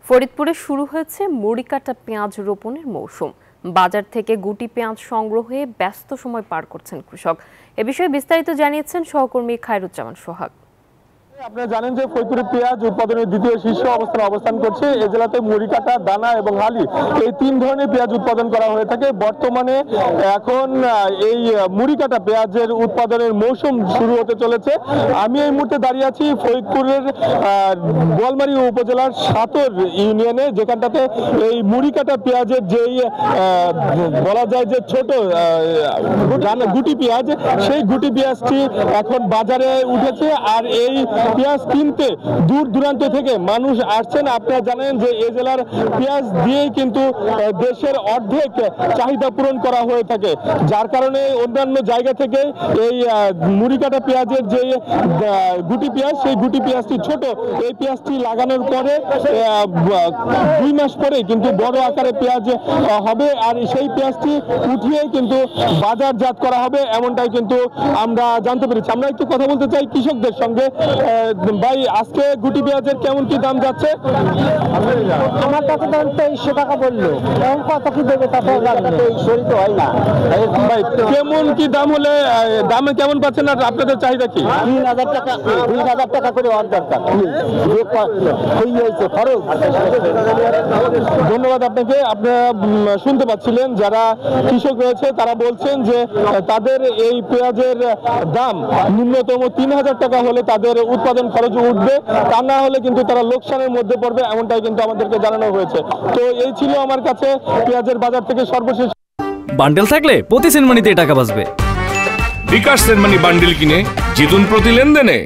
ফরিদপুরে শুরু হয়েছে মরিকাটা পেঁয়াজ রোপণের মৌসুম। বাজার থেকে গুটি পেঁয়াজ সংগ্রহে ব্যস্ত সময় পার করছেন কৃষক। এ বিষয়ে বিস্তারিত জানিয়েছেন সহকর্মী খায়রুজ্জামান সোহাগ। আপনারা জানেন যে ফরিদপুরে পেঁয়াজ উৎপাদনের দ্বিতীয় শীর্ষ অবস্থান করছে। এই জেলাতে মরিকাটা, দানা এবং হালি এই তিন ধরনের পেঁয়াজ উৎপাদন করা হয়ে থাকে। বর্তমানে এখন এই মরিকাটা পেঁয়াজের উৎপাদনের মৌসুম শুরু হতে চলেছে। আমি এই মুহূর্তে দাঁড়িয়ে আছি ফরিদপুরের বোয়ালমারী উপজেলার সাতর ইউনিয়নে, যেখানটাতে এই মরিকাটা পেঁয়াজের যেই বলা যায় যে ছোট গুটি পেঁয়াজ, সেই গুটি পেঁয়াজটি এখন বাজারে উঠেছে। আর এই পেঁয়াজ কিনতে দূর দূরান্ত থেকে মানুষ আসছেন। আপনারা জানেন যে এই জেলার পেঁয়াজ দিয়েই কিন্তু দেশের অর্ধেক চাহিদা পূরণ করা হয়ে থাকে, যার কারণে অন্যান্য জায়গা থেকে এই মরিকাটা পেঁয়াজের যে গুটি পেঁয়াজ, সেই গুটি পেঁয়াজটি ছোট, এই পেঁয়াজটি লাগানোর পরে 2 মাস পরে কিন্তু বড় আকারে পেঁয়াজ হবে। আর সেই পেঁয়াজটি উঠিয়ে কিন্তু বাজারজাত করা হবে, এমনটাই কিন্তু আমরা জানতে পেরেছি। আমরা একটু কথা বলতে চাই কৃষকদের সঙ্গে। ভাই, আজকে গুটি পেঁয়াজের কেমন কি দাম যাচ্ছে? আমার কাছে দাম 2300 টাকা বললো, এখন কত কি দেবে তা তো তো হয় না। ভাই, কেমন কি দাম হলে দামে কেমন পাচ্ছেন আর আপনাদের চাহিদা কি? 3000 টাকা 2000 টাকা করে হওয়ার দরকার। খরচ। ধন্যবাদ আপনাকে। আপনারা শুনতে পাচ্ছিলেন যারা কৃষক রয়েছে তারা বলছেন যে তাদের এই পেঁয়াজের দাম ন্যূনতম 3000 টাকা হলে তাদের উৎপাদন খরচ উঠবে, তা না হলে কিন্তু তারা লোকসানের মধ্যে পড়বে, এমনটাই কিন্তু আমাদেরকে জানানো হয়েছে। তো এই ছিল আমার কাছে পেঁয়াজের বাজার থেকে সর্বশেষ। বান্ডেল থাকলে প্রতি সেনমানিতে টাকা বাঁচবে। বিকাশ সেনমানি বান্ডেল কিনে জিতুন প্রতি লেনদেনে।